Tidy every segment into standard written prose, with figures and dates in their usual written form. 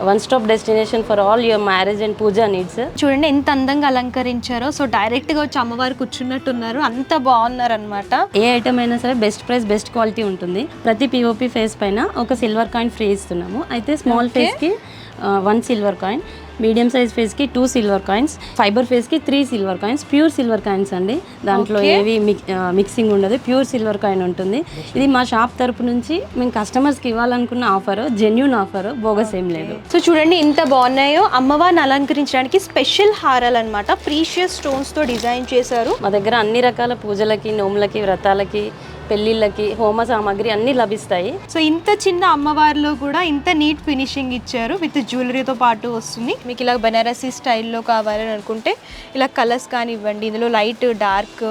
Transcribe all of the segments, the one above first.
One stop destination for all your marriage and puja needs. చూడండి ఎంత అందంగా అలంకరించారో. సో డైరెక్ట్గా వచ్చి అమ్మవారు కూర్చున్నట్టున్నారు, అంత బాగున్నారు అనమాట. ఏ ఐటమ్ అయినా సరే బెస్ట్ ప్రైస్ బెస్ట్ క్వాలిటీ ఉంటుంది. ప్రతి పిఓపి ఫేస్ పైన ఒక సిల్వర్ కాయిన్ ఫ్రీ ఇస్తున్నాము. అయితే స్మాల్ ఫేస్కి 1 సిల్వర్ కాయిన్, మీడియం సైజ్ ఫేస్కి 2 సిల్వర్ కాయిన్స్, ఫైబర్ ఫేస్కి 3 silver coins. Pure silver coins అండి, దాంట్లో ఏవి మిక్సింగ్ ఉండదు, ప్యూర్ సిల్వర్ కాయిన్ ఉంటుంది. ఇది మా షాప్ తరపు నుంచి మేము కస్టమర్స్కి ఇవ్వాలనుకున్న ఆఫర్, జెన్యూన్ ఆఫర్, బోగస్ ఏం లేదు. సో చూడండి ఎంత బాగున్నాయో. అమ్మవారిని అలంకరించడానికి స్పెషల్ హారాలు అనమాట, ప్రీషియస్ స్టోన్స్తో డిజైన్ చేశారు. మా దగ్గర అన్ని రకాల పూజలకి, నోములకి, వ్రతాలకి, పెళ్ళిళ్ళకి హోమ సామాగ్రి అన్నీ లభిస్తాయి. సో ఇంత చిన్న అమ్మవారిలో కూడా ఇంత నీట్ ఫినిషింగ్ ఇచ్చారు, విత్ జ్యువెలరీతో పాటు వస్తుంది. మీకు ఇలా బనారసీ స్టైల్లో కావాలని అనుకుంటే ఇలా కలర్స్ కానివ్వండి, ఇందులో లైట్, డార్క్,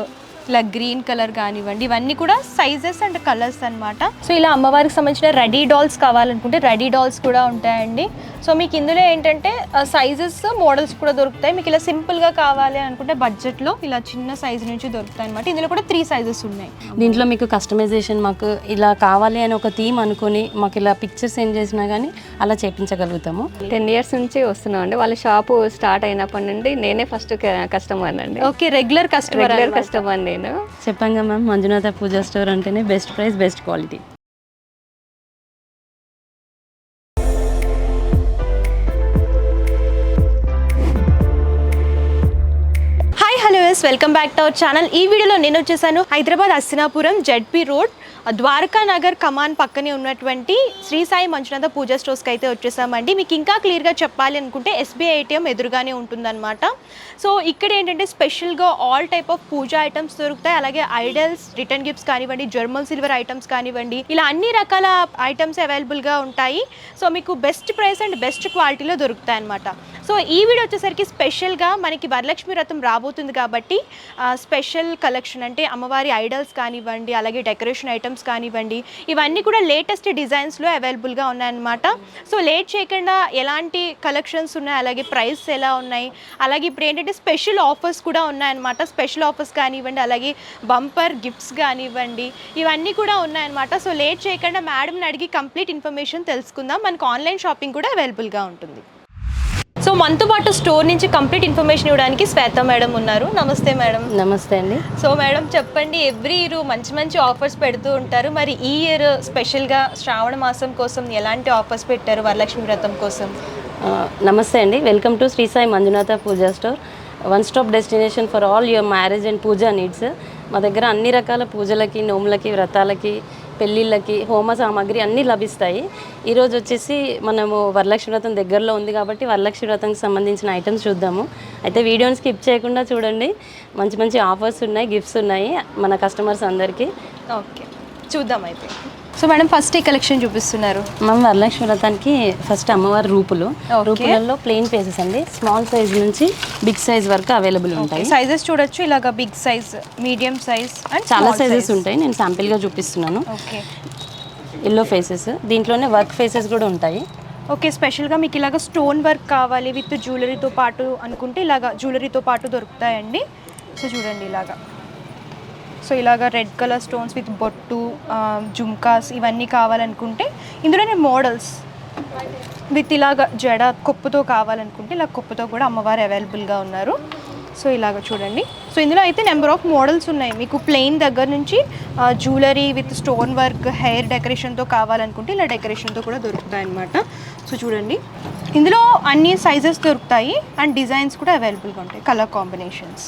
ఇలా గ్రీన్ కలర్ కానివ్వండి, ఇవన్నీ కూడా సైజెస్ అండ్ కలర్స్ అనమాట. సో ఇలా అమ్మవారికి సంబంధించిన రెడీ డాల్స్ కావాలనుకుంటే రెడీ డాల్స్ కూడా ఉంటాయండి. సో మీకు ఇందులో ఏంటంటే సైజెస్, మోడల్స్ కూడా దొరుకుతాయి. మీకు ఇలా సింపుల్గా కావాలి అనుకుంటే బడ్జెట్లో ఇలా చిన్న సైజు నుంచి దొరుకుతాయి అనమాట. ఇందులో కూడా 3 సైజెస్ ఉన్నాయి. దీంట్లో మీకు కస్టమైజేషన్, మాకు ఇలా కావాలి అని ఒక థీమ్ అనుకొని మాకు ఇలా పిక్చర్స్ ఏం చేసినా కానీ అలా చేయించగలుగుతాము. 10 years నుంచి వస్తున్నాం అండి. వాళ్ళ షాపు స్టార్ట్ అయినప్పటి నుండి నేనే ఫస్ట్ కస్టమర్ అండి. ఓకే, రెగ్యులర్ కస్టమర్ నేను. చెప్పంగా మ్యామ్, మంజునాథ పూజా స్టోర్ అంటేనే best price best quality. Welcome back to our channel. ఈ వీడియోలో నేను వచ్చేసాను హైదరాబాద్ హస్తినాపురం జెడ్పీ రోడ్ ద్వారకా నగర్ కమాన్ పక్కనే ఉన్నటువంటి శ్రీ సాయి మంజునాథ పూజా స్టోర్స్కి అయితే వచ్చేసామండి. మీకు ఇంకా క్లియర్గా చెప్పాలి అనుకుంటే SBI ATM ఎదురుగానే ఉంటుందన్నమాట. సో ఇక్కడ ఏంటంటే స్పెషల్గా all type of puja items దొరుకుతాయి. అలాగే ఐడల్స్, రిటర్న్ గిఫ్ట్స్ కానివ్వండి, జర్మల్ సిల్వర్ ఐటమ్స్ కానివ్వండి, ఇలా అన్ని రకాల ఐటమ్స్ అవైలబుల్గా ఉంటాయి. సో మీకు బెస్ట్ ప్రైస్ అండ్ బెస్ట్ క్వాలిటీలో దొరుకుతాయి అనమాట. సో ఈ వీడియో వచ్చేసరికి స్పెషల్గా మనకి వరలక్ష్మి వ్రతం రాబోతుంది కాబట్టి స్పెషల్ కలెక్షన్, అంటే అమ్మవారి ఐడల్స్ కానివ్వండి, అలాగే డెకరేషన్ ఐటమ్స్ కానివ్వండి, ఇవన్నీ కూడా లేటెస్ట్ డిజైన్స్లో అవైలబుల్గా ఉన్నాయన్నమాట. సో లేట్ చేయకుండా ఎలాంటి కలెక్షన్స్ ఉన్నాయి, అలాగే ప్రైస్ ఎలా ఉన్నాయి, అలాగే ఇప్పుడు ఏంటంటే స్పెషల్ ఆఫర్స్ కూడా ఉన్నాయన్నమాట. స్పెషల్ ఆఫర్స్ కానివ్వండి, అలాగే బంపర్ గిఫ్ట్స్ కానివ్వండి, ఇవన్నీ కూడా ఉన్నాయన్నమాట. సో లేట్ చేయకుండా మేడంని అడిగి కంప్లీట్ ఇన్ఫర్మేషన్ తెలుసుకుందాం. మనకు ఆన్లైన్ షాపింగ్ కూడా అవైలబుల్గా ఉంటుంది. సో మనతో పాటు స్టోర్ నుంచి కంప్లీట్ ఇన్ఫర్మేషన్ ఇవ్వడానికి శ్వేత మేడం ఉన్నారు. నమస్తే మేడం. నమస్తే అండి. సో మేడం చెప్పండి, ఎవ్రీ ఇయర్ మంచి మంచి ఆఫర్స్ పెడుతూ ఉంటారు. మరి ఈ ఇయర్ స్పెషల్గా శ్రావణ మాసం కోసం ఎలాంటి ఆఫర్స్ పెట్టారు వరలక్ష్మి వ్రతం కోసం? నమస్తే అండి, welcome to Shri Sai Manjunatha puja store, one stop destination for all your marriage and puja needs. మా దగ్గర అన్ని రకాల పూజలకి, నోములకి, వ్రతాలకి, పెళ్ళిళ్ళకి హోమ సామాగ్రి అన్నీ లభిస్తాయి. ఈరోజు వచ్చేసి మనము వరలక్ష్మి వ్రతం దగ్గరలో ఉంది కాబట్టి వరలక్ష్మి వ్రతంకి సంబంధించిన ఐటమ్స్ చూద్దాము. అయితే వీడియోని స్కిప్ చేయకుండా చూడండి, మంచి మంచి ఆఫర్స్ ఉన్నాయి, గిఫ్ట్స్ ఉన్నాయి మన కస్టమర్స్ అందరికీ. ఓకే చూద్దాం అయితే. సో మేడం ఫస్ట్ ఈ కలెక్షన్ చూపిస్తున్నారు. మనం వరలక్ష్మి వ్రతానికి ఫస్ట్ అమ్మవారి రూపులలో ప్లెయిన్ ఫేసెస్ అండి, స్మాల్ సైజ్ నుంచి బిగ్ సైజ్ వరకు అవైలబుల్ ఉంటాయి. సైజెస్ చూడొచ్చు, ఇలాగా big size, medium size and చాలా సైజెస్ ఉంటాయి. నేను శాంపిల్గా చూపిస్తున్నాను. ఓకే, ఎల్లో ఫేసెస్, దీంట్లోనే వర్క్ ఫేసెస్ కూడా ఉంటాయి. ఓకే, స్పెషల్గా మీకు ఇలాగ స్టోన్ వర్క్ కావాలి విత్ జ్యువెలరీతో పాటు అనుకుంటే ఇలాగ జ్యువెలరీతో పాటు దొరుకుతాయండి. సో చూడండి ఇలాగా. సో ఇలాగ రెడ్ కలర్ స్టోన్స్ విత్ బొట్టు, జుమ్కాస్ ఇవన్నీ కావాలనుకుంటే ఇందులోనే మోడల్స్ విత్ ఇలాగ జడ కొప్పుతో కావాలనుకుంటే ఇలా కొప్పుతో కూడా అమ్మవారు అవైలబుల్గా ఉన్నారు. సో ఇలాగ చూడండి. సో ఇందులో అయితే నెంబర్ ఆఫ్ మోడల్స్ ఉన్నాయి. మీకు ప్లెయిన్ దగ్గర నుంచి jewellery with stone work, hair డెకరేషన్తో కావాలనుకుంటే ఇలా డెకరేషన్తో కూడా దొరుకుతాయి అన్నమాట. సో చూడండి ఇందులో అన్ని సైజెస్ దొరుకుతాయి అండ్ డిజైన్స్ కూడా అవైలబుల్గా ఉంటాయి, కలర్ కాంబినేషన్స్.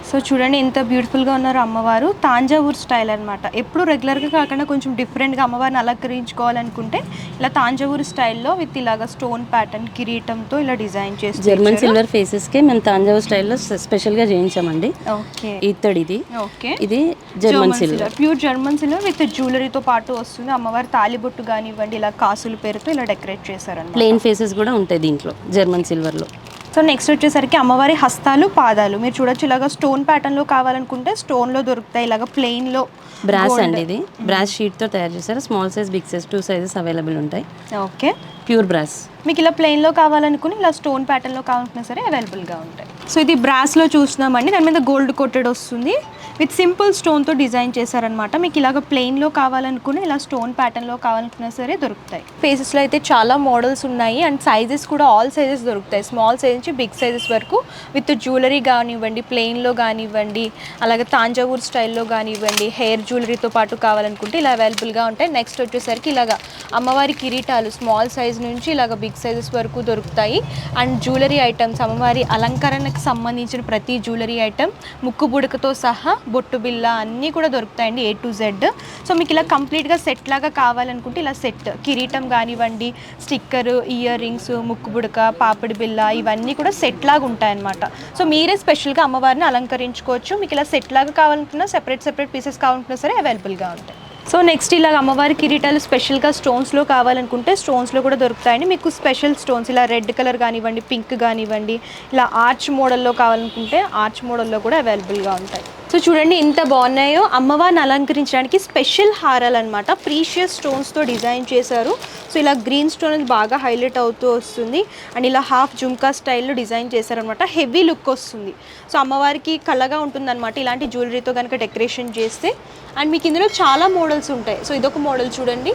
సో చూడండి ఎంత బ్యూటిఫుల్గా ఉన్నారు అమ్మవారు. తాంజావూర్ స్టైల్ అనమాట. ఎప్పుడు రెగ్యులర్గా కాకుండా కొంచెం డిఫరెంట్గా అమ్మవారిని అలంకరించుకోవాలనుకుంటే ఇలా తాంజావూర్ స్టైల్లో విత్ ఇలాగా స్టోన్ ప్యాటర్న్ కిరీటంతో ఇలా డిజైన్ చేసి జర్మన్ సిల్వర్ ఫేసెస్కి మేము తాంజావూర్ స్టైల్లో స్పెషల్గా చేయించామండి. ఓకే, ఇత్తడిది. ఓకే, ఇది German silver, pure German silver with జ్యువెలరీతో పాటు వస్తుంది. అమ్మవారి తాలిబొట్టు కానివ్వండి, ఇలా కాసుల పేరుతో ఇలా డెకరేట్ చేశారన్నమాట. ప్లెయిన్ ఫేసెస్ కూడా ఉంటాయి దీంట్లో జర్మన్ సిల్వర్లో. సో నెక్స్ట్ వచ్చేసరికి అమ్మవారి హస్తాలు, పాదాలు మీరు చూడొచ్చు. ఇలాగ స్టోన్ ప్యాటర్న్లో కావాలనుకుంటే స్టోన్లో దొరుకుతాయి. ఇలాగ ప్లెయిన్లో బ్రాస్ అండి, ఇది బ్రాస్ షీట్తో తయారు చేశారు. Small size, big size 2 sizes available ఉంటాయి. Okay, pure brass. మీకు ఇలా ప్లెయిన్లో కావాలనుకుని ఇలా స్టోన్ ప్యాటర్న్లో కావాలనుకున్నా సరే అవైలబుల్గా ఉంటాయి. సో ఇది బ్రాస్లో చూస్తున్నామండి, దాని మీద గోల్డ్ కోటెడ్ వస్తుంది. విత్ సింపుల్ స్టోన్తో డిజైన్ చేశారనమాట. మీకు ఇలాగ ప్లెయిన్లో కావాలనుకున్నా, ఇలా స్టోన్ ప్యాటర్న్లో కావాలనుకున్నా సరే దొరుకుతాయి. ఫేసెస్లో అయితే చాలా మోడల్స్ ఉన్నాయి అండ్ సైజెస్ కూడా ఆల్ సైజెస్ దొరుకుతాయి. స్మాల్ సైజ్ నుంచి బిగ్ సైజెస్ వరకు విత్ జ్యువెలరీ కానివ్వండి, ప్లెయిన్లో కానివ్వండి, అలాగే తాంజావూర్ స్టైల్లో కానివ్వండి, హెయిర్ జ్యువెలరీతో పాటు కావాలనుకుంటే ఇలా అవైలబుల్గా ఉంటాయి. నెక్స్ట్ వచ్చేసరికి ఇలాగ అమ్మవారి కిరీటాలు స్మాల్ సైజ్ నుంచి ఇలాగ బిగ్ సైజెస్ వరకు దొరుకుతాయి. అండ్ జ్యువెలరీ ఐటమ్స్, అమ్మవారి అలంకరణకు సంబంధించిన ప్రతి జ్యువెలరీ ఐటమ్, ముక్కు బుడకతో సహా బొట్టు బిల్ల అన్నీ కూడా దొరుకుతాయండి, A to Z. సో మీకు ఇలా కంప్లీట్గా సెట్ లాగా కావాలనుకుంటే ఇలా సెట్, కిరీటం కానివ్వండి, స్టిక్కర్, ఇయర్ రింగ్స్, ముక్కు బుడక, పాపిడి బిల్ల, ఇవన్నీ కూడా సెట్ లాగా ఉంటాయన్నమాట. సో మీరే స్పెషల్గా అమ్మవారిని అలంకరించుకోవచ్చు. మీకు ఇలా సెట్ లాగా కావాలనుకున్నా, సెపరేట్ పీసెస్ కావాలనుకున్నా సరే అవైలబుల్గా ఉంటాయి. సో నెక్స్ట్ ఇలాగ అమ్మవారి కిరీటాలు స్పెషల్గా స్టోన్స్లో కావాలనుకుంటే స్టోన్స్లో కూడా దొరుకుతాయండి. మీకు స్పెషల్ స్టోన్స్ ఇలా రెడ్ కలర్ కానివ్వండి, పింక్ కానివ్వండి, ఇలా ఆర్చ్ మోడల్లో కావాలనుకుంటే ఆర్చ్ మోడల్లో కూడా అవైలబుల్గా ఉంటాయి. సో చూడండి ఎంత బాగున్నాయో, అమ్మవారిని అలంకరించడానికి స్పెషల్ హారాలు అనమాట. ప్రీషియస్ స్టోన్స్తో డిజైన్ చేశారు. సో ఇలా గ్రీన్ స్టోన్ అనేది బాగా హైలైట్ అవుతూ వస్తుంది అండ్ ఇలా హాఫ్ జుమ్కా స్టైల్లో డిజైన్ చేశారనమాట. హెవీ లుక్ వస్తుంది. సో అమ్మవారికి కళగా ఉంటుందన్నమాట ఇలాంటి జ్యువెలరీతో కనుక డెకరేషన్ చేస్తే. అండ్ మీకు ఇందులో చాలా మోడల్స్ ఉంటాయి. సో ఇదొక మోడల్ చూడండి,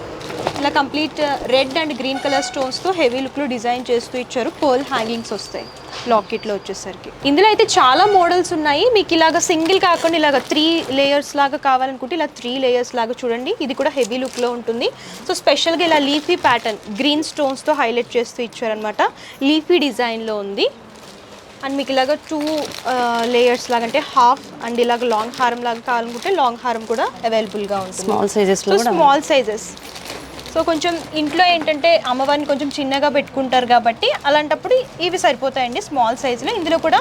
ఇలా complete red and green colour స్టోన్స్తో హెవీ లుక్లో డిజైన్ చేస్తూ ఇచ్చారు. పర్ల్ హ్యాంగింగ్స్ వస్తాయి లాకెట్లో వచ్చేసరికి. ఇందులో అయితే చాలా మోడల్స్ ఉన్నాయి. మీకు ఇలాగ సింగిల్ కాకుండా ఇలాగ 3 లేయర్స్ లాగా కావాలనుకుంటే ఇలా 3 లేయర్స్ లాగా చూడండి, ఇది కూడా హెవీ లుక్లో ఉంటుంది. సో స్పెషల్గా ఇలా లీఫీ ప్యాటర్న్ గ్రీన్ స్టోన్స్తో హైలైట్ చేస్తూ ఇచ్చారనమాట. లీఫీ డిజైన్లో ఉంది. అండ్ మీకు ఇలాగ 2 లేయర్స్ లాగా అంటే హాఫ్ అండ్ ఇలాగ లాంగ్ హారం లాగా కావాలనుకుంటే లాంగ్ హారం కూడా అవైలబుల్గా ఉంటుంది. Small sizes. సో కొంచెం ఇంట్లో ఏంటంటే అమ్మవారిని కొంచెం చిన్నగా పెట్టుకుంటారు కాబట్టి అలాంటప్పుడు ఇవి సరిపోతాయండి స్మాల్ సైజులో. ఇందులో కూడా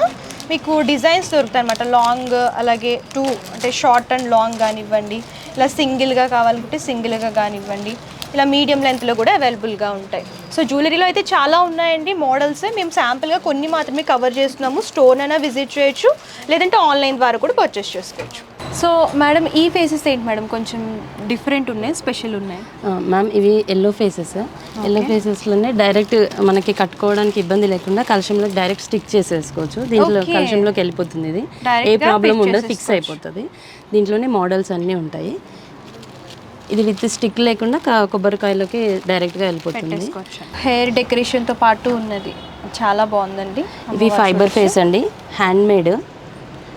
మీకు డిజైన్స్ దొరుకుతాయి అనమాట. లాంగ్, అలాగే 2 అంటే షార్ట్ అండ్ లాంగ్ కానివ్వండి, ఇలా సింగిల్గా కావాలనుకుంటే సింగిల్గా కానివ్వండి, ఇలా మీడియం లెంత్లో కూడా అవైలబుల్గా ఉంటాయి. సో జ్యువెలరీలో అయితే చాలా ఉన్నాయండి మోడల్స్. మేము శాంపుల్గా కొన్ని మాత్రమే కవర్ చేస్తున్నాము. స్టోర్ అయినా విజిట్ చేయొచ్చు, లేదంటే ఆన్లైన్ ద్వారా కూడా పర్చేస్ చేసుకోవచ్చు. సో మేడం ఈ ఫేసెస్ ఏంటి మేడం, కొంచెం డిఫరెంట్ ఉన్నాయి, స్పెషల్ ఉన్నాయి మ్యామ్. ఇవి ఎల్లో ఫేసెస్. ఎల్లో ఫేసెస్లోనే డైరెక్ట్ మనకి కట్టుకోవడానికి ఇబ్బంది లేకుండా కలశంలో డైరెక్ట్ స్టిక్ చేసేసుకోవచ్చు. దీంట్లో కలశంలోకి వెళ్ళిపోతుంది. ఇది ఏ ప్రాబ్లం ఉండదు, ఫిక్స్ అయిపోతుంది. దీంట్లోనే మోడల్స్ అన్నీ ఉంటాయి. ఇది విత్ స్టిక్ లేకుండా కొబ్బరికాయలోకి డైరెక్ట్గా వెళ్ళిపోతుంది. హెయిర్ డెకరేషన్తో పాటు ఉన్నది, చాలా బాగుందండి. ఇవి ఫైబర్ ఫేస్ అండి, హ్యాండ్ మేడ్.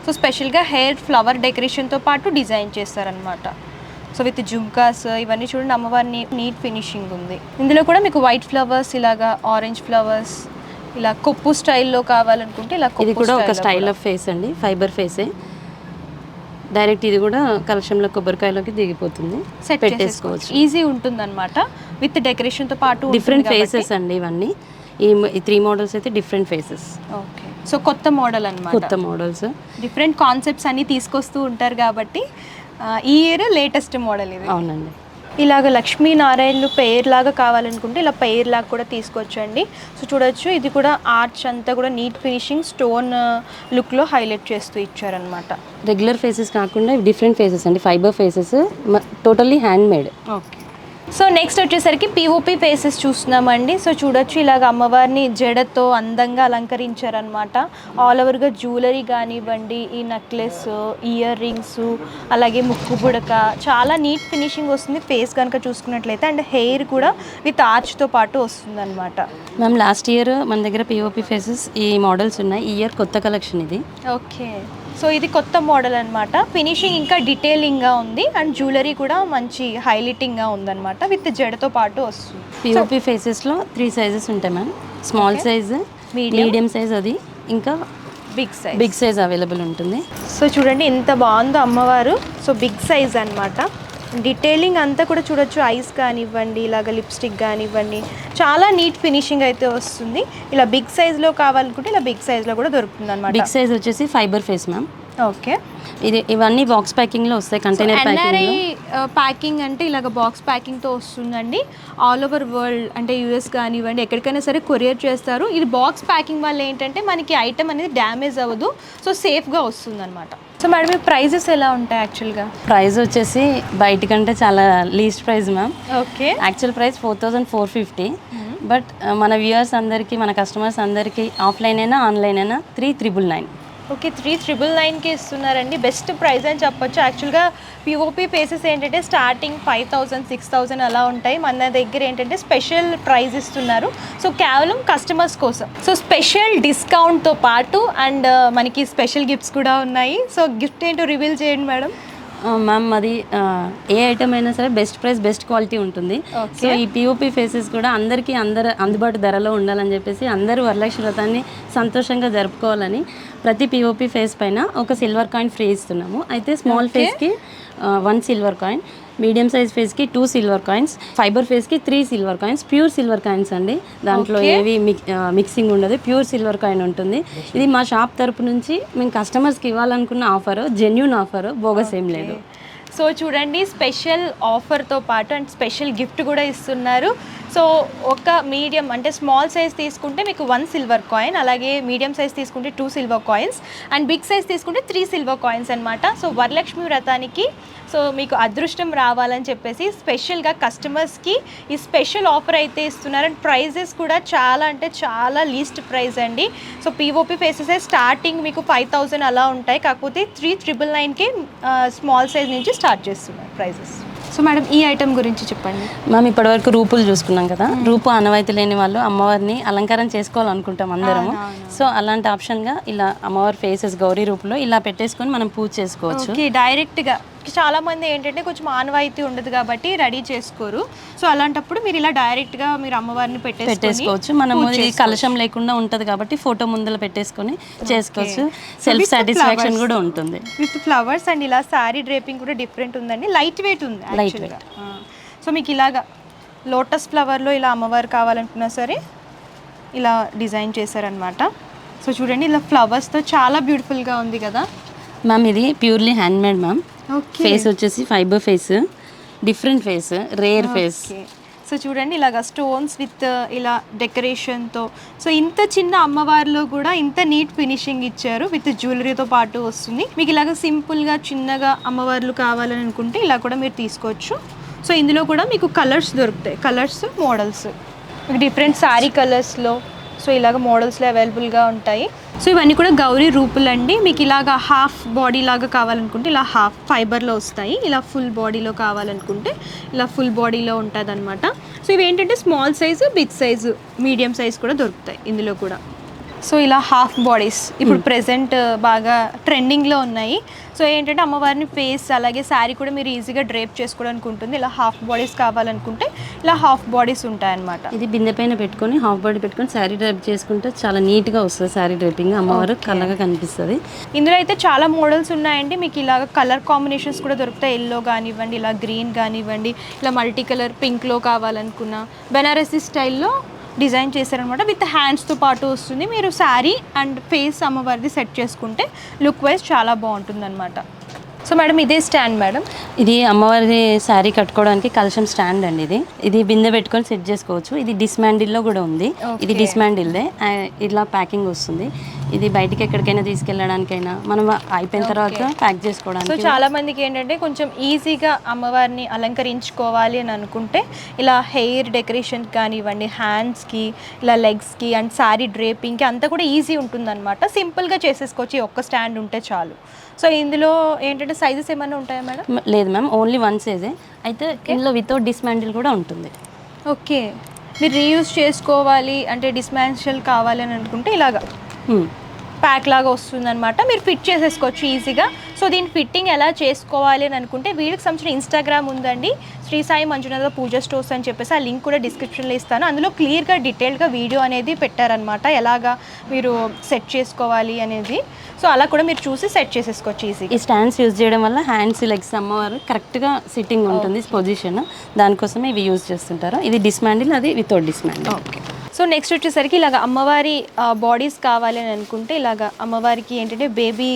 సో స్పెషల్గా హెయిర్ ఫ్లవర్ డెకరేషన్తో పాటు డిజైన్ చేస్తారనమాట. సో విత్ జుమ్కాస్ ఇవన్నీ చూడండి, అమ్మవారిని నీట్ ఫినిషింగ్ ఉంది. ఇందులో కూడా మీకు వైట్ ఫ్లవర్స్, ఇలాగా ఆరెంజ్ ఫ్లవర్స్, ఇలా కొప్పు స్టైల్లో కావాలనుకుంటే ఇలా. ఇది కూడా ఒక స్టైల్ ఆఫ్ ఫేస్ అండి, ఫైబర్ ఫేసే. డైరెక్ట్ ఇది కూడా కలశంలో కొబ్బరికాయలోకి దిగిపోతుంది, సెట్ పెట్టేసుకోవచ్చు. ఈజీ ఉంటుంది అనమాట. విత్ డెకరేషన్తో పాటు డిఫరెంట్ ఫేసెస్ అండి ఇవన్నీ. ఈ 3 మోడల్స్ అయితే డిఫరెంట్ ఫేసెస్. ఓకే. సో కొత్త మోడల్ అనమాట, కొత్త మోడల్స్, డిఫరెంట్ కాన్సెప్ట్స్ అన్నీ తీసుకొస్తూ ఉంటారు కాబట్టి ఈ ఇయర్ లేటెస్ట్ మోడల్ ఇది. అవునండి. ఇలాగ లక్ష్మీనారాయణలు పెయిర్ లాగా కావాలనుకుంటే ఇలా పెయిర్ లాగా కూడా తీసుకోవచ్చండి. సో చూడొచ్చు, ఇది కూడా ఆర్చ్ అంతా కూడా నీట్ ఫినిషింగ్ స్టోన్ లుక్లో హైలైట్ చేస్తూ ఇచ్చారనమాట. రెగ్యులర్ ఫేసెస్ కాకుండా డిఫరెంట్ ఫేసెస్ అండి, fibre faces, totally hand made. Okay. So next వచ్చేసరికి పిఓపి ఫేసెస్ చూస్తున్నామండి. సో చూడొచ్చు, ఇలాగ అమ్మవారిని జడతో అందంగా అలంకరించారనమాట. ఆల్ ఓవర్గా జ్యువెలరీ కానివ్వండి, ఈ నెక్లెస్, ఇయర్ రింగ్స్, అలాగే ముక్కు బుడక, చాలా నీట్ ఫినిషింగ్ వస్తుంది ఫేస్ కనుక చూసుకున్నట్లయితే. అండ్ హెయిర్ కూడా విత్ ఆర్చ్తో పాటు వస్తుంది అనమాట. మ్యామ్ లాస్ట్ ఇయర్ మన దగ్గర పిఓపి ఫేసెస్ ఈ మోడల్స్ ఉన్నాయి. ఈ ఇయర్ కొత్త కలెక్షన్ ఇది. ఓకే. సో ఇది కొత్త మోడల్ అనమాట. ఫినిషింగ్ ఇంకా డీటెయిలింగ్గా ఉంది అండ్ జ్యువెలరీ కూడా మంచి హైలైటింగ్గా ఉందన్నమాట. విత్ జడతో పాటు వస్తుంది. పిఓపి ఫేసెస్లో 3 సైజెస్ ఉంటాయి ma'am. Small size, medium size, అది ఇంకా బిగ్ సైజ్ అవైలబుల్ ఉంటుంది. సో చూడండి ఎంత బాగుందో అమ్మవారు. సో బిగ్ సైజ్ అనమాట. డీటెయిలింగ్ అంతా కూడా చూడొచ్చు, ఐస్ కానివ్వండి, ఇలాగ లిప్స్టిక్ కానివ్వండి, చాలా నీట్ ఫినిషింగ్ అయితే వస్తుంది. ఇలా బిగ్ సైజ్లో కావాలనుకుంటే ఇలా బిగ్ సైజ్లో కూడా దొరుకుతుంది అనమాట. బిగ్ సైజ్ వచ్చేసి ఫైబర్ ఫేస్ మ్యామ్. ఓకే. ఇవన్నీ బాక్స్ ప్యాకింగ్లో వస్తాయి, కంటైనర్ ఎన్ఆర్ఐ ప్యాకింగ్ అంటే ఇలాగ బాక్స్ ప్యాకింగ్తో వస్తుందండి. ఆల్ ఓవర్ వరల్డ్ అంటే యూఎస్ కానివ్వండి, ఎక్కడికైనా సరే కొరియర్ చేస్తారు. ఇది బాక్స్ ప్యాకింగ్ వల్ల ఏంటంటే మనకి ఐటమ్ అనేది డ్యామేజ్ అవ్వదు, సో సేఫ్గా వస్తుంది అనమాట. సో మేడం మీ ప్రైజెస్ ఎలా ఉంటాయి యాక్చువల్గా? ప్రైస్ వచ్చేసి బయట కంటే చాలా least price ma'am. Okay. Actual price 4450. But మన వ్యూవర్స్ అందరికీ, మన కస్టమర్స్ అందరికీ ఆఫ్లైన్ అయినా ఆన్లైన్ అయినా 3,999. ఓకే, 3,999కి ఇస్తున్నారండి. బెస్ట్ ప్రైస్ అని చెప్పొచ్చు. యాక్చువల్గా పిఓపి పేసెస్ ఏంటంటే స్టార్టింగ్ 5,000, 6,000 అలా ఉంటాయి. మన దగ్గర ఏంటంటే స్పెషల్ ప్రైస్ ఇస్తున్నారు. సో కేవలం కస్టమర్స్ కోసం. సో స్పెషల్ డిస్కౌంట్తో పాటు అండ్ మనకి స్పెషల్ గిఫ్ట్స్ కూడా ఉన్నాయి. సో గిఫ్ట్ ఏంటో రివీల్ చేయండి మేడం. మ్యామ్ అది ఏ ఐటమ్ అయినా సరే బెస్ట్ ప్రైస్ బెస్ట్ క్వాలిటీ ఉంటుంది. సో ఈ పిఓపి ఫేసెస్ కూడా అందరికీ అందుబాటు ధరలో ఉండాలని చెప్పేసి అందరూ వరలక్ష్మి వ్రతాన్ని సంతోషంగా జరుపుకోవాలని ప్రతి పిఓపి ఫేస్ పైన ఒక సిల్వర్ కాయిన్ ఫ్రీ ఇస్తున్నాము. అయితే స్మాల్ ఫేస్కి 1 సిల్వర్ కాయిన్, మీడియం సైజ్ ఫేస్కి 2 సిల్వర్ కాయిన్స్, ఫైబర్ ఫేస్కి 3 silver coins. Pure silver coins అండి, దాంట్లో ఏవి మిక్సింగ్ ఉండదు, ప్యూర్ సిల్వర్ కాయిన్ ఉంటుంది. ఇది మా షాప్ తరపు నుంచి మేము కస్టమర్స్కి ఇవ్వాలనుకున్న ఆఫర్, జెన్యూన్ ఆఫర్, బోగస్ ఏం లేదు. సో చూడండి, స్పెషల్ ఆఫర్తో పాటు అండ్ స్పెషల్ గిఫ్ట్ కూడా ఇస్తున్నారు. సో ఒక మీడియం అంటే స్మాల్ సైజ్ తీసుకుంటే మీకు 1 సిల్వర్ కాయిన్, అలాగే మీడియం సైజ్ తీసుకుంటే 2 silver coins and big size తీసుకుంటే 3 సిల్వర్ కాయిన్స్ అనమాట. సో వరలక్ష్మి వ్రతానికి సో మీకు అదృష్టం రావాలని చెప్పేసి స్పెషల్గా కస్టమర్స్కి ఈ స్పెషల్ ఆఫర్ అయితే ఇస్తున్నారు. అండ్ ప్రైజెస్ కూడా చాలా అంటే చాలా లీస్ట్ ప్రైస్ అండి. సో పిఓపి ఫేసెస్ స్టార్టింగ్ మీకు 5,000 అలా ఉంటాయి, కాకపోతే 3,999కి స్మాల్ సైజ్ నుంచి స్టార్ట్ చేస్తున్నారు ప్రైజెస్. సో మేడం ఈ ఐటమ్ గురించి చెప్పండి. మ్యామ్ ఇప్పటివరకు రూపులు చూసుకున్నాం కదా, రూపు అనవైతే లేని వాళ్ళు అమ్మవారిని అలంకారం చేసుకోవాలనుకుంటాం అందరము. సో అలాంటి ఆప్షన్గా ఇలా అమ్మవారి ఫేసెస్ గౌరీ రూపులో ఇలా పెట్టేసుకొని మనం పూజ చేసుకోవచ్చు. ఓకే, డైరెక్ట్గా చాలా మంది ఏంటంటే కొంచెం ఆనవాయితీ ఉండదు కాబట్టి రెడీ చేసుకోరు. సో అలాంటప్పుడు మీరు ఇలా డైరెక్ట్గా మీరు అమ్మవారిని పెట్టేసుకోవచ్చు. మనం కలశం లేకుండా ఉంటుంది కాబట్టి ఫోటో ముందర పెట్టేసుకొని చేసుకోవచ్చు. సెల్ఫ్ సాటిస్ఫాక్షన్ కూడా ఉంటుంది. విత్ ఫ్లవర్స్ అండ్ ఇలా శారీ డ్రేపింగ్ కూడా డిఫరెంట్ ఉందండి, లైట్ వెయిట్ ఉంది యాక్చువల్గా. సో మీకు ఇలాగా లోటస్ ఫ్లవర్లో ఇలా అమ్మవారు కావాలనుకున్నా సరే ఇలా డిజైన్ చేశారనమాట. సో చూడండి, ఇలా ఫ్లవర్స్తో చాలా బ్యూటిఫుల్గా ఉంది కదా మ్యామ్. ఇది ప్యూర్లీ హ్యాండ్మేడ్ మ్యామ్. ఫేస్ వచ్చేసి fibre face, different face, rare face. So చూడండి, ఇలాగ స్టోన్స్ విత్ ఇలా డెకరేషన్తో. సో ఇంత చిన్న అమ్మవారిలో కూడా ఇంత నీట్ ఫినిషింగ్ ఇచ్చారు, విత్ జ్యువెలరీతో పాటు వస్తుంది. మీకు ఇలాగ సింపుల్గా చిన్నగా అమ్మవార్లు కావాలని అనుకుంటే ఇలా కూడా మీరు తీసుకోవచ్చు. సో ఇందులో కూడా మీకు కలర్స్ దొరుకుతాయి, కలర్స్ మోడల్స్ మీకు డిఫరెంట్ శారీ కలర్స్లో. సో ఇలాగ మోడల్స్లో అవైలబుల్గా ఉంటాయి. సో ఇవన్నీ కూడా గౌరీ రూపులు అండి. మీకు ఇలాగ హాఫ్ బాడీ లాగా కావాలనుకుంటే ఇలా హాఫ్ ఫైబర్లో వస్తాయి, ఇలా ఫుల్ బాడీలో కావాలనుకుంటే ఇలా ఫుల్ బాడీలో ఉంటుంది అనమాట. సో ఇవి ఏంటంటే small size, big size, medium size కూడా దొరుకుతాయి ఇందులో కూడా. సో ఇలా హాఫ్ బాడీస్ ఇప్పుడు ప్రెజెంట్ బాగా ట్రెండింగ్లో ఉన్నాయి. సో ఏంటంటే అమ్మవారిని ఫేస్ అలాగే శారీ కూడా మీరు ఈజీగా డ్రేప్ చేసుకోవడానికి ఉంటుంది. ఇలా హాఫ్ బాడీస్ కావాలనుకుంటే ఇలా హాఫ్ బాడీస్ ఉంటాయన్నమాట. ఇది బిందె పైన పెట్టుకొని హాఫ్ బాడీ పెట్టుకొని శారీ డ్రేప్ చేసుకుంటే చాలా నీట్గా వస్తుంది శారీ డ్రేపింగ్, అమ్మవారు కళ్ళగా కనిపిస్తుంది. ఇందులో అయితే చాలా మోడల్స్ ఉన్నాయండి. మీకు ఇలాగ కలర్ కాంబినేషన్స్ కూడా దొరుకుతాయి, ఎల్లో కానివ్వండి, ఇలా గ్రీన్ కానివ్వండి, ఇలా మల్టీ కలర్ పింక్లో కావాలనుకున్న బెనారసీ స్టైల్లో డిజైన్ చేశారనమాట. విత్ హ్యాండ్స్తో పాటు వస్తుంది. మీరు శారీ అండ్ ఫేస్ అమ్మవారిది సెట్ చేసుకుంటే లుక్ వైజ్ చాలా బాగుంటుంది అనమాట. సో మేడం ఇదే స్టాండ్ మేడం, ఇది అమ్మవారి శారీ కట్టుకోవడానికి కలశం స్టాండ్ అండి. ఇది బిందె పెట్టుకొని సెట్ చేసుకోవచ్చు. ఇది డిస్మాండిల్లో కూడా ఉంది. ఇది డిస్మాండిల్దే, ఇలా ప్యాకింగ్ వస్తుంది. ఇది బయటికి ఎక్కడికైనా తీసుకెళ్ళడానికైనా మనం అయిపోయిన తర్వాత ప్యాక్ చేసుకోవడానికి. సో చాలా మందికి ఏంటంటే కొంచెం ఈజీగా అమ్మవారిని అలంకరించుకోవాలి అని అనుకుంటే ఇలా హెయిర్ డెకరేషన్ కానివ్వండి, హ్యాండ్స్కి, ఇలా లెగ్స్కి అండ్ శారీ డ్రేపింగ్కి అంతా కూడా ఈజీ ఉంటుందన్నమాట. సింపుల్గా చేసేసుకోవచ్చు, ఈ ఒక్క స్టాండ్ ఉంటే చాలు. సో ఇందులో ఏంటంటే సైజెస్ ఏమైనా ఉంటాయా మేడం? లేదు మ్యామ్, ఓన్లీ 1 సైజే. అయితే ఇందులో వితౌట్ డిస్మాండిల్ కూడా ఉంటుంది. ఓకే, మీరు రీయూజ్ చేసుకోవాలి అంటే డిస్మాండిల్ కావాలి అని అనుకుంటే ఇలాగా ప్యాక్ లాగా వస్తుందన్నమాట. మీరు ఫిట్ చేసేసుకోవచ్చు ఈజీగా. సో దీని ఫిట్టింగ్ ఎలా చేసుకోవాలి అని అనుకుంటే వీళ్ళకి సంబంధించిన ఇన్స్టాగ్రామ్ ఉందండి, శ్రీ సాయి మంజునాథ పూజా స్టోర్స్ అని చెప్పేసి. ఆ లింక్ కూడా డిస్క్రిప్షన్లో ఇస్తాను. అందులో క్లియర్గా డీటెయిల్గా వీడియో అనేది పెట్టారనమాట, ఎలాగా మీరు సెట్ చేసుకోవాలి అనేది. సో అలా కూడా మీరు చూసి సెట్ చేసేసుకోవచ్చు ఈజీ. ఈ స్టాండ్స్ యూజ్ చేయడం వల్ల హ్యాండ్స్, లెగ్స్ అమ్మవారు కరెక్ట్గా సిట్టింగ్ ఉంటుంది పొజిషన్, దానికోసమే ఇవి యూజ్ చేస్తుంటారు. ఇది డిస్మాండిల్, అది without dismantle. Okay. So next వచ్చేసరికి ఇలాగ అమ్మవారి బాడీస్ కావాలి అని అనుకుంటే ఇలాగ అమ్మవారికి ఏంటంటే బేబీ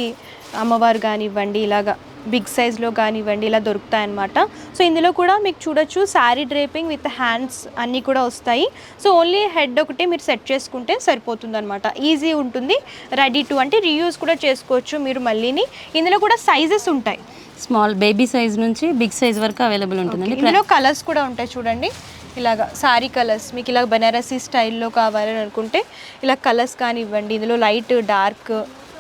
అమ్మవారు కానివ్వండి, ఇలాగ బిగ్ సైజ్లో కానివ్వండి, ఇలా దొరుకుతాయన్నమాట. సో ఇందులో కూడా మీకు చూడొచ్చు శారీ డ్రేపింగ్ విత్ హ్యాండ్స్ అన్నీ కూడా వస్తాయి. సో ఓన్లీ హెడ్ ఒకటే మీరు సెట్ చేసుకుంటే సరిపోతుంది అనమాట. ఈజీ ఉంటుంది, రెడీ టు అంటే రీయూజ్ కూడా చేసుకోవచ్చు మీరు మళ్ళీని. ఇందులో కూడా సైజెస్ ఉంటాయి, స్మాల్ బేబీ సైజ్ నుంచి బిగ్ సైజ్ వరకు అవైలబుల్ ఉంటుందండి. ఇందులో కలర్స్ కూడా ఉంటాయి చూడండి. ఇలాగ సారీ కలర్స్ మీకు ఇలా బెనారసీ స్టైల్లో కావాలని అనుకుంటే ఇలా కలర్స్ కానివ్వండి, ఇందులో లైట్ డార్క్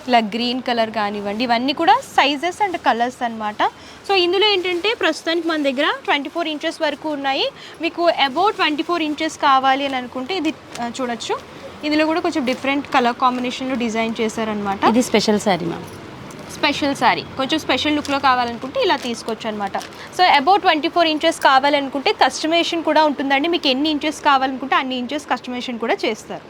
ఇలా గ్రీన్ కలర్ కానివ్వండి, ఇవన్నీ కూడా సైజెస్ అండ్ కలర్స్ అనమాట. సో ఇందులో ఏంటంటే ప్రస్తుతానికి మన దగ్గర 24 ఇంచెస్ వరకు ఉన్నాయి. మీకు అబౌట్ 24 ఇంచెస్ కావాలి అని అనుకుంటే ఇది చూడొచ్చు. ఇందులో కూడా కొంచెం డిఫరెంట్ కలర్ కాంబినేషన్లో డిజైన్ చేశారనమాట. ఇది special sari ma'am. Special sari కొంచెం స్పెషల్ లుక్లో కావాలనుకుంటే ఇలా తీసుకోవచ్చు అనమాట. సో అబౌట్ 24 ఇంచెస్ కావాలనుకుంటే కస్టమైజేషన్ కూడా ఉంటుందండి. మీకు ఎన్ని ఇంచెస్ కావాలనుకుంటే అన్ని ఇంచెస్ కస్టమైజేషన్ కూడా చేస్తారు.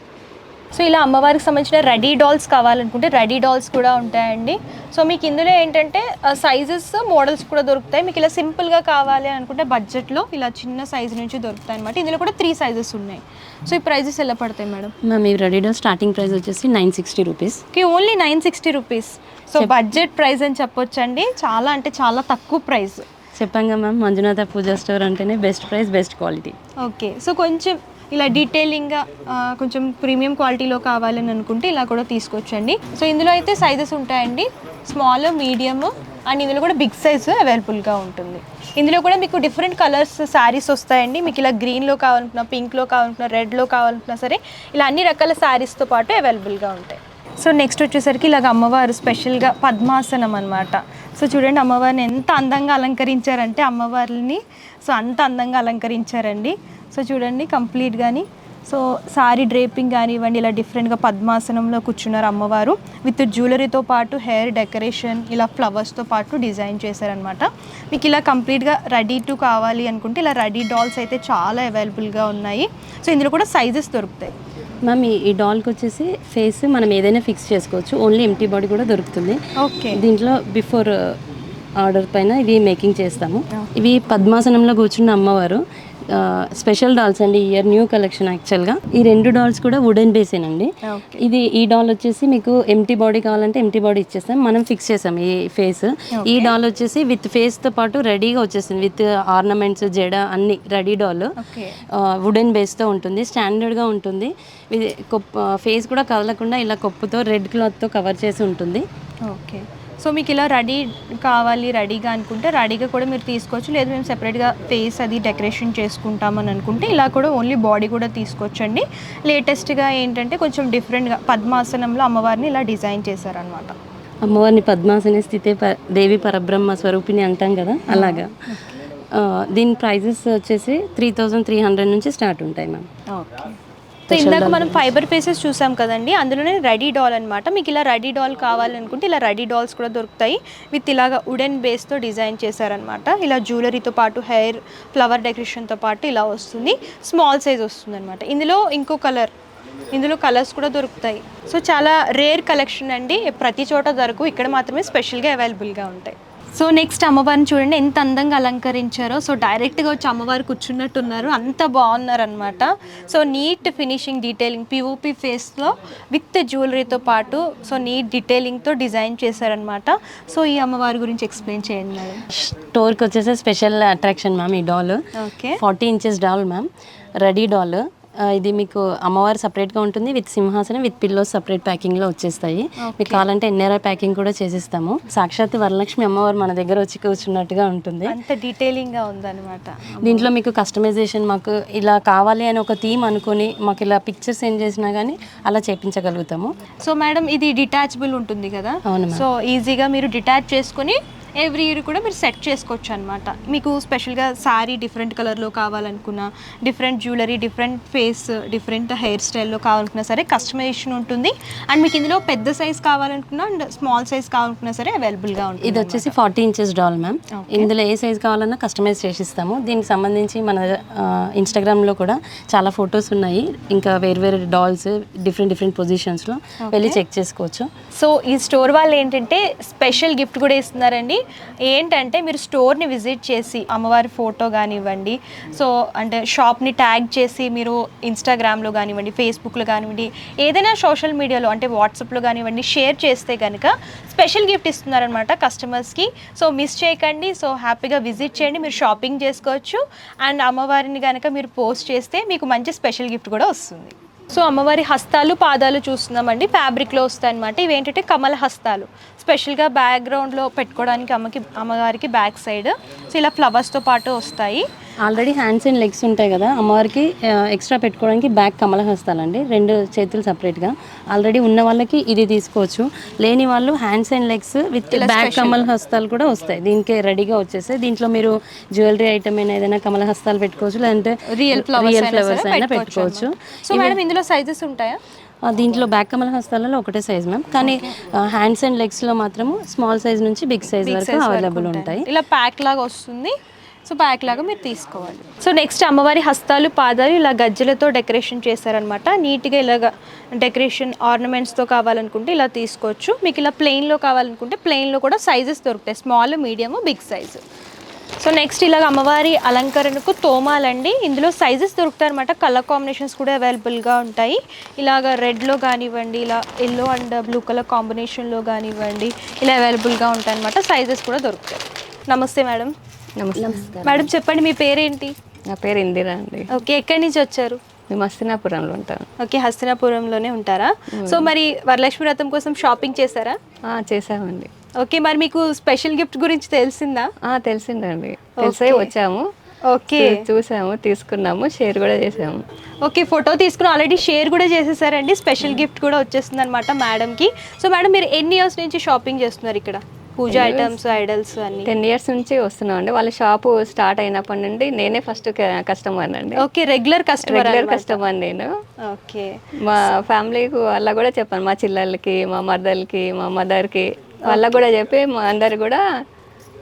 సో ఇలా అమ్మవారికి సంబంధించిన రెడీ డాల్స్ కావాలనుకుంటే రెడీ డాల్స్ కూడా ఉంటాయండి. సో మీకు ఇందులో ఏంటంటే సైజెస్ మోడల్స్ కూడా దొరుకుతాయి. మీకు ఇలా సింపుల్గా కావాలి అనుకుంటే బడ్జెట్లో ఇలా చిన్న సైజు నుంచి దొరుకుతాయి అనమాట. ఇందులో కూడా 3 సైజెస్ ఉన్నాయి. సో ఈ ప్రైజెస్ ఎలా పడతాయి మేడం? మ్యామ్ ఈ రెడీ డాల్ స్టార్టింగ్ ప్రైస్ వచ్చేసి 960 rupees. Only 960 rupees. So budget price అని చెప్పొచ్చండి. చాలా అంటే చాలా తక్కువ price. చెప్పంగా ma'am, Manjunatha puja store అంటేనే best price best quality. Okay. So కొంచెం ఇలా డీటెయిలింగ్గా కొంచెం ప్రీమియం క్వాలిటీలో కావాలని అనుకుంటే ఇలా కూడా తీసుకోవచ్చండి. సో ఇందులో అయితే సైజెస్ ఉంటాయండి, స్మాల్, మీడియం అండ్ ఇందులో కూడా బిగ్ సైజు అవైలబుల్గా ఉంటుంది. ఇందులో కూడా మీకు డిఫరెంట్ కలర్స్ శారీస్ వస్తాయండి. మీకు ఇలా గ్రీన్లో కావాలనుకున్నా, పింక్లో కావాలనుకున్నా, రెడ్లో కావాలనుకున్నా సరే ఇలా అన్ని రకాల శారీస్తో పాటు అవైలబుల్గా ఉంటాయి. సో నెక్స్ట్ వచ్చేసరికి ఇలాగ అమ్మవారు స్పెషల్గా పద్మాసనం అనమాట. సో చూడండి అమ్మవారిని ఎంత అందంగా అలంకరించారంటే అమ్మవారిని సో అంత అందంగా అలంకరించారండి. సో చూడండి కంప్లీట్గాని సో సారీ డ్రేపింగ్ కానివ్వండి ఇలా డిఫరెంట్గా పద్మాసనంలో కూర్చున్నారు అమ్మవారు. విత్ జ్యువెలరీతో పాటు హెయిర్ డెకరేషన్ ఇలా ఫ్లవర్స్తో పాటు డిజైన్ చేశారనమాట. మీకు ఇలా కంప్లీట్గా రెడీ టు కావాలి అనుకుంటే ఇలా రెడీ డాల్స్ అయితే చాలా అవైలబుల్గా ఉన్నాయి. సో ఇందులో కూడా సైజెస్ దొరుకుతాయి. మ్యామ్ ఈ డాల్కి వచ్చేసి ఫేస్ మనం ఏదైనా ఫిక్స్ చేసుకోవచ్చు. ఓన్లీ ఎంటీ బాడీ కూడా దొరుకుతుంది. ఓకే. దీంట్లో బిఫోర్ ఆర్డర్ పైన ఇవి మేకింగ్ చేస్తాము. ఇవి పద్మాసనంలో కూర్చున్న అమ్మవారు స్పెషల్ డాల్స్ అండి. ఇయర్ న్యూ కలెక్షన్ యాక్చువల్గా. ఈ 2 డాల్స్ కూడా వుడెన్ బేసేనండి. ఇది ఈ డాల్ వచ్చేసి మీకు ఎంటీ బాడీ కావాలంటే ఎంటీ బాడీ ఇచ్చేస్తాం, మనం ఫిక్స్ చేసాం ఈ ఫేస్. ఈ డాల్ వచ్చేసి విత్ ఫేస్తో పాటు రెడీగా వచ్చేసింది, విత్ ఆర్నమెంట్స్ జడ అన్ని రెడీ డాల్. వుడెన్ బేస్తో ఉంటుంది, స్టాండర్డ్గా ఉంటుంది. ఇది ఫేస్ కూడా కదలకుండా ఇలా కొప్పుతో రెడ్ క్లాత్తో కవర్ చేసి ఉంటుంది. ఓకే. సో మీకు ఇలా రెడీ కావాలి రెడీగా అనుకుంటే రెడీగా కూడా మీరు తీసుకోవచ్చు. లేదు మేము సెపరేట్గా ఫేస్ అది డెకరేషన్ చేసుకుంటామని అనుకుంటే ఇలా కూడా ఓన్లీ బాడీ కూడా తీసుకోవచ్చు అండి. లేటెస్ట్గా ఏంటంటే కొంచెం డిఫరెంట్గా పద్మాసనంలో అమ్మవారిని ఇలా డిజైన్ చేశారనమాట. అమ్మవారిని పద్మాసనే స్థితే దేవి పరబ్రహ్మ స్వరూపిణి అంటాం కదా, అలాగా. దీని ప్రైజెస్ వచ్చేసి 3300 నుంచి స్టార్ట్ ఉంటాయి మ్యామ్. ఓకే. సో ఇందాక మనం ఫైబర్ ఫేసెస్ చూసాం కదండి, అందులోనే రెడీ డాల్ అనమాట. మీకు ఇలా రెడీ డాల్ కావాలనుకుంటే ఇలా రెడీ డాల్స్ కూడా దొరుకుతాయి. విత్ ఇలాగా వుడెన్ బేస్తో డిజైన్ చేశారనమాట. ఇలా జ్యువెలరీతో పాటు హెయిర్ ఫ్లవర్ డెకరేషన్తో పాటు ఇలా వస్తుంది. స్మాల్ సైజ్ వస్తుంది అనమాట. ఇందులో ఇంకో కలర్, ఇందులో కలర్స్ కూడా దొరుకుతాయి. సో చాలా రేర్ కలెక్షన్ అండి, ప్రతి చోట దొరకవు, ఇక్కడ మాత్రమే స్పెషల్గా అవైలబుల్గా ఉంటాయి. సో నెక్స్ట్ అమ్మవారిని చూడండి ఎంత అందంగా అలంకరించారో. సో డైరెక్ట్గా వచ్చి అమ్మవారు కూర్చున్నట్టున్నారు, అంత బాగున్నారు అనమాట. So neat finishing detailing POP ఫేస్లో విత్ జ్యువెలరీతో పాటు సో నీట్ డీటెయిలింగ్తో డిజైన్ చేశారనమాట. సో ఈ అమ్మవారి గురించి ఎక్స్ప్లెయిన్ చేయండి మేడం. స్టోర్కి వచ్చేసి స్పెషల్ అట్రాక్షన్ మ్యామ్ ఈ doll. Okay. 40 inches doll ma'am, ready doll. ఇది మీకు అమ్మవారు సపరేట్గా ఉంటుంది, విత్ సింహాసనం విత్ పిల్లోస్ సపరేట్ ప్యాకింగ్లో వచ్చేస్తాయి. మీకు కావాలంటే ఎన్ఆర్ఐ ప్యాకింగ్ కూడా చేసిస్తాము. సాక్షాత్ వరలక్ష్మి అమ్మవారు మన దగ్గర వచ్చి కూర్చున్నట్టుగా ఉంటుంది. అంత డీటెయిలింగ్గా ఉందన్నమాట. దీంట్లో మీకు కస్టమైజేషన్ మాకు ఇలా కావాలి అని ఒక థీమ్ అనుకొని మాకు ఇలా పిక్చర్స్ ఏం చేసినా కానీ అలా చేపించగలుగుతాము. సో మేడం ఇది డిటాచబుల్ ఉంటుంది కదా, అవును. సో ఈజీగా మీరు డిటాచ్ చేసుకొని ఎవ్రీ ఇయర్ కూడా మీరు సెట్ చేసుకోవచ్చు అనమాట. మీకు స్పెషల్గా శారీ డిఫరెంట్ కలర్లో కావాలనుకున్నా, different jewellery, different face, different hair స్టైల్లో కావాలనుకున్నా సరే కస్టమైజేషన్ ఉంటుంది. అండ్ మీకు ఇందులో పెద్ద సైజ్ కావాలనుకున్నా అండ్ స్మాల్ సైజ్ కావాలనుకున్నా సరే అవైలబుల్గా ఉంటుంది. ఇది వచ్చేసి 40 ఇంచెస్ డాల్ మ్యామ్. ఇందులో ఏ సైజ్ కావాలన్నా కస్టమైజ్ చేసిస్తాము. దీనికి సంబంధించి మన ఇన్స్టాగ్రామ్లో కూడా చాలా ఫొటోస్ ఉన్నాయి. ఇంకా వేరు డాల్స్ డిఫరెంట్ పొజిషన్స్లో వెళ్ళి చెక్ చేసుకోవచ్చు. సో ఈ స్టోర్ వాళ్ళు ఏంటంటే స్పెషల్ గిఫ్ట్ కూడా ఇస్తున్నారండి. ఏంటంటే మీరు స్టోర్ని విజిట్ చేసి అమ్మవారి ఫోటో కానివ్వండి, సో అంటే షాప్ని ట్యాగ్ చేసి మీరు ఇన్స్టాగ్రామ్లో కానివ్వండి, ఫేస్బుక్లో కానివ్వండి, ఏదైనా సోషల్ మీడియాలో అంటే వాట్సాప్లో కానివ్వండి షేర్ చేస్తే కనుక స్పెషల్ గిఫ్ట్ ఇస్తున్నారనమాట కస్టమర్స్కి. సో మిస్ చేయకండి. సో హ్యాపీగా విజిట్ చేయండి, మీరు షాపింగ్ చేసుకోవచ్చు. అండ్ అమ్మవారిని కనుక మీరు పోస్ట్ చేస్తే మీకు మంచి స్పెషల్ గిఫ్ట్ కూడా వస్తుంది. సో అమ్మవారి హస్తాలు పాదాలు చూస్తున్నామండి, ఫ్యాబ్రిక్లో వస్తాయి అనమాట. ఇవేంటంటే కమల హస్తాలు, స్పెషల్గా బ్యాక్గ్రౌండ్లో పెట్టుకోవడానికి అమ్మగారికి బ్యాక్ సైడ్ సో ఇలా ఫ్లవర్స్తో పాటు వస్తాయి. ఆల్రెడీ హ్యాండ్స్ అండ్ లెగ్స్ ఉంటాయి కదా, అమ్మవారికి ఎక్స్ట్రా పెట్టుకోవడానికి బ్యాక్ కమల హస్తాలండి, 2 చేతులు సపరేట్గా. ఆల్రెడీ ఉన్న వాళ్ళకి ఇది తీసుకోవచ్చు, లేని వాళ్ళు hands and legs with back కమల హస్తాలు కూడా వస్తాయి, దీనికి రెడీగా వచ్చేస్తాయి. దీంట్లో మీరు జ్యువెలరీ ఐటమ్ అయినా ఏదైనా కమల హస్తాలు పెట్టుకోవచ్చు, లేదంటే రియల్ ఫ్లవర్స్ అయినా పెట్టుకోవచ్చు. సో మేడం ఇందులో సైజెస్ ఉంటాయా? దీంట్లో బ్యాక్ కమల హస్తాలలో ఒకటే సైజ్ మ్యామ్, కానీ హ్యాండ్స్ అండ్ లెగ్స్లో మాత్రము స్మాల్ సైజ్ నుంచి బిగ్ సైజ్ వరకు అవైలబుల్ ఉంటాయి. ఇలా ప్యాక్ లాగా వస్తుంది, సో ప్యాక్ లాగా మీరు తీసుకోవాలి. సో నెక్స్ట్ అమ్మవారి హస్తాలు పాదాలు ఇలా గజ్జలతో డెకరేషన్ చేశారనమాట. నీట్గా ఇలాగ డెకరేషన్ ఆర్నమెంట్స్తో కావాలనుకుంటే ఇలా తీసుకోవచ్చు. మీకు ఇలా ప్లెయిన్లో కావాలనుకుంటే ప్లెయిన్లో కూడా సైజెస్ దొరుకుతాయి, small, medium, big size. So next ఇలాగ అమ్మవారి అలంకరణకు తోమాలండి. ఇందులో సైజెస్ దొరుకుతాయి అనమాట, కలర్ కాంబినేషన్స్ కూడా అవైలబుల్గా ఉంటాయి. ఇలాగ రెడ్లో కానివ్వండి, ఇలా ఎల్లో అండ్ బ్లూ కలర్ కాంబినేషన్లో కానివ్వండి, ఇలా అవైలబుల్గా ఉంటాయి అనమాట. సైజెస్ కూడా దొరుకుతాయి. నమస్తే మేడం. నమస్కారం మేడం చెప్పండి, మీ పేరేంటి? నా పేరు ఇందిరా అండి. ఓకే, ఎక్కడి నుంచి వచ్చారు? మేము హస్తినాపురంలో ఉంటాం. ఓకే, హస్తినాపురంలోనే ఉంటారా? సో మరి వరలక్ష్మి వ్రతం కోసం షాపింగ్ చేశారా? చేసామండి. ఓకే, మరి మీకు స్పెషల్ గిఫ్ట్ గురించి తెలిసిందా? తెలిసిందండి, తెలిసే వచ్చాము. ఓకే, చూసాము, తీసుకున్నాము, షేర్ కూడా చేసాము. ఓకే, ఫోటో తీసుకుని ఆల్రెడీ షేర్ కూడా చేసేసారండి. స్పెషల్ గిఫ్ట్ కూడా వచ్చేస్తుంది అనమాట మేడంకి. సో మేడం మీరు ఎన్ని ఇయర్స్ నుంచి షాపింగ్ చేస్తున్నారు ఇక్కడ? పూజా ఐటమ్స్, ఐడల్స్ అన్ని 10 years నుంచి వస్తున్నాం అండి. వాళ్ళ షాపు స్టార్ట్ అయినప్పటి నుండి నేనే ఫస్ట్ కస్టమర్ అండి. ఓకే, రెగ్యులర్ కస్టమర్ నేను. ఓకే, మా ఫ్యామిలీకి వాళ్ళ కూడా చెప్పాను, మా చిల్లలకి, మా మర్దలకి, మా మదర్కి, వాళ్ళకు కూడా చెప్పి మా అందరు కూడా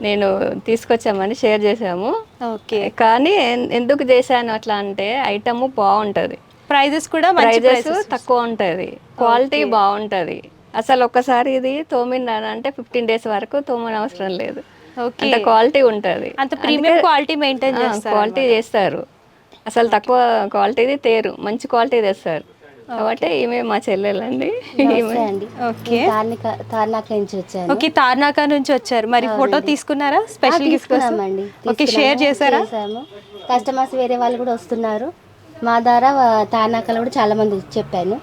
నేను తీసుకొచ్చామని షేర్ చేసాము. ఓకే, కానీ ఎందుకు చేశాను అట్లా అంటే ఐటమ్ బాగుంటుంది, ప్రైజెస్ కూడా ప్రైజెస్ తక్కువ ఉంటుంది, క్వాలిటీ బాగుంటుంది. అసలు ఒక్కసారి ఇది తోమిందంటే 15 days వరకు తోమని అవసరం లేదు, అంత క్వాలిటీ ఉంటుంది. అంత ప్రీమియం క్వాలిటీ మెయింటైన్ చేస్తారు, క్వాలిటీ చేస్తారు. అసలు తక్కువ క్వాలిటీది తేరు, మంచి క్వాలిటీ తెస్తారు. కాబట్టి ఈమె మా చెల్లెలండి. ఓకే, తార్నాక నుంచి వచ్చాను. ఓకే, తార్నాక నుంచి వచ్చారు. మరి ఫోటో తీసుకున్నారా? స్పెషల్ గిఫ్ట్ తీసుకున్నామండి. ఓకే, షేర్ చేశారా? కస్టమర్స్ వేరే వాళ్ళు కూడా వస్తున్నారు, మా ద్వారా తార్నాకలో కూడా చాలా మంది చెప్పాను,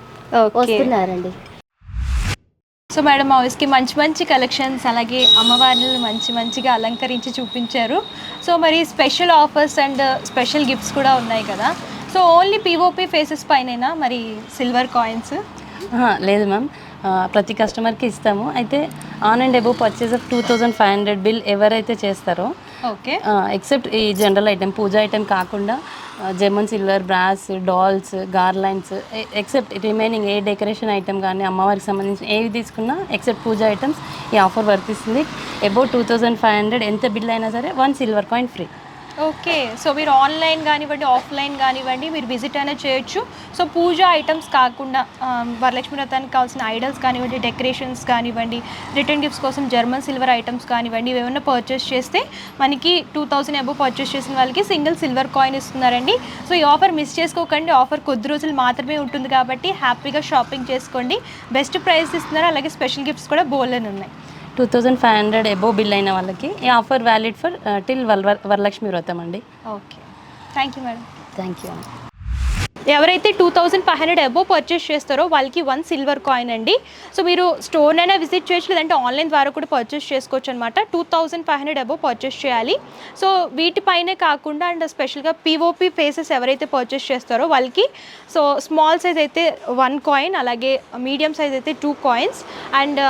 వస్తున్నారండి. సో మేడం హౌస్కి మంచి మంచి కలెక్షన్స్, అలాగే అమ్మవారిని మంచిగా అలంకరించి చూపించారు. సో మరి special offers and special gifts కూడా ఉన్నాయి కదా. సో ఓన్లీ పిఓపి ఫేసెస్ పైన మరి సిల్వర్ కాయిన్స్ లేదు మ్యామ్, ప్రతి కస్టమర్కి ఇస్తాము. అయితే on and above purchase of 2500 bill ఎవరైతే చేస్తారో, ఓకే, ఎక్సెప్ట్ ఈ జనరల్ ఐటమ్ పూజా ఐటమ్ కాకుండా German silver, brass, dolls, garlands, except remaining ఏ డెకరేషన్ ఐటమ్ కానీ అమ్మవారికి సంబంధించిన ఏవి తీసుకున్నా ఎక్సెప్ట్ పూజా ఐటమ్స్ ఈ ఆఫర్ వర్తిస్తుంది. అబౌవ్ 2500 ఎంత బిల్ అయినా సరే 1 silver coin free. Okay, so మీరు ఆన్లైన్ కానివ్వండి, ఆఫ్లైన్ కానివ్వండి, మీరు విజిట్ అయినా చేయొచ్చు. సో పూజా ఐటమ్స్ కాకుండా వరలక్ష్మి వ్రతానికి కావాల్సిన ఐడల్స్ కానివ్వండి, డెకరేషన్స్ కానివ్వండి, రిటర్న్ గిఫ్ట్స్ కోసం జర్మన్ సిల్వర్ ఐటమ్స్ కానివ్వండి, ఇవి ఏమైనా పర్చేస్ చేస్తే మనకి 2000 అబోవ్ పర్చేస్ చేసిన వాళ్ళకి సింగిల్ సిల్వర్ కాయిన్ ఇస్తున్నారండి. సో ఈ ఆఫర్ మిస్ చేసుకోకండి, ఆఫర్ కొద్ది రోజులు మాత్రమే ఉంటుంది కాబట్టి హ్యాపీగా షాపింగ్ చేసుకోండి. బెస్ట్ ప్రైస్ ఇస్తున్నారు, అలాగే స్పెషల్ గిఫ్ట్స్ కూడా బోల్డెన్ ఉన్నాయి. 2500 అబోవ్ బిల్ అయిన వాళ్ళకి ఈ offer valid for till Varalakshmi వ్రతం అండి. Okay, thank you madam. Thank you. ఎవరైతే 2500 అబోవ్ పర్చేస్ చేస్తారో వాళ్ళకి 1 సిల్వర్ కాయిన్ అండి. సో మీరు స్టోర్ అయినా విజిట్ చేయొచ్చు, లేదంటే ఆన్లైన్ ద్వారా కూడా పర్చేస్ చేసుకోవచ్చు అనమాట. 2500 అబోవ్ పర్చేస్ చేయాలి. సో వీటిపైనే కాకుండా అండ్ స్పెషల్గా పిఓపి ఫేసెస్ ఎవరైతే పర్చేస్ చేస్తారో వాళ్ళకి సో స్మాల్ సైజ్ అయితే 1 కాయిన్, అలాగే మీడియం సైజ్ అయితే 2 కాయిన్స్ అండ్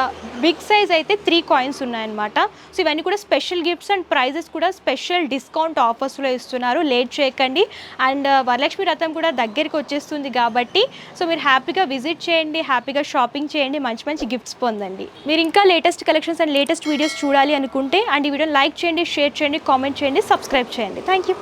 బిగ్ సైజ్ అయితే 3 కాయిన్స్ ఉన్నాయన్నమాట. సో ఇవన్నీ కూడా స్పెషల్ గిఫ్ట్స్ అండ్ ప్రైజెస్ కూడా స్పెషల్ డిస్కౌంట్ ఆఫర్స్లో ఇస్తున్నారు. లేట్ చేయకండి. అండ్ వరలక్ష్మి వ్రతం కూడా దగ్గరికి వచ్చేస్తుంది కాబట్టి సో మీరు హ్యాపీగా విజిట్ చేయండి, హ్యాపీగా షాపింగ్ చేయండి, మంచి గిఫ్ట్స్ పొందండి. మీరు ఇంకా latest collections and latest videos చూడాలి అనుకుంటే అండ్ ఈ వీడియోని లైక్ చేయండి, షేర్ చేయండి, కామెంట్ చేయండి, సబ్స్క్రైబ్ చేయండి. Thank you.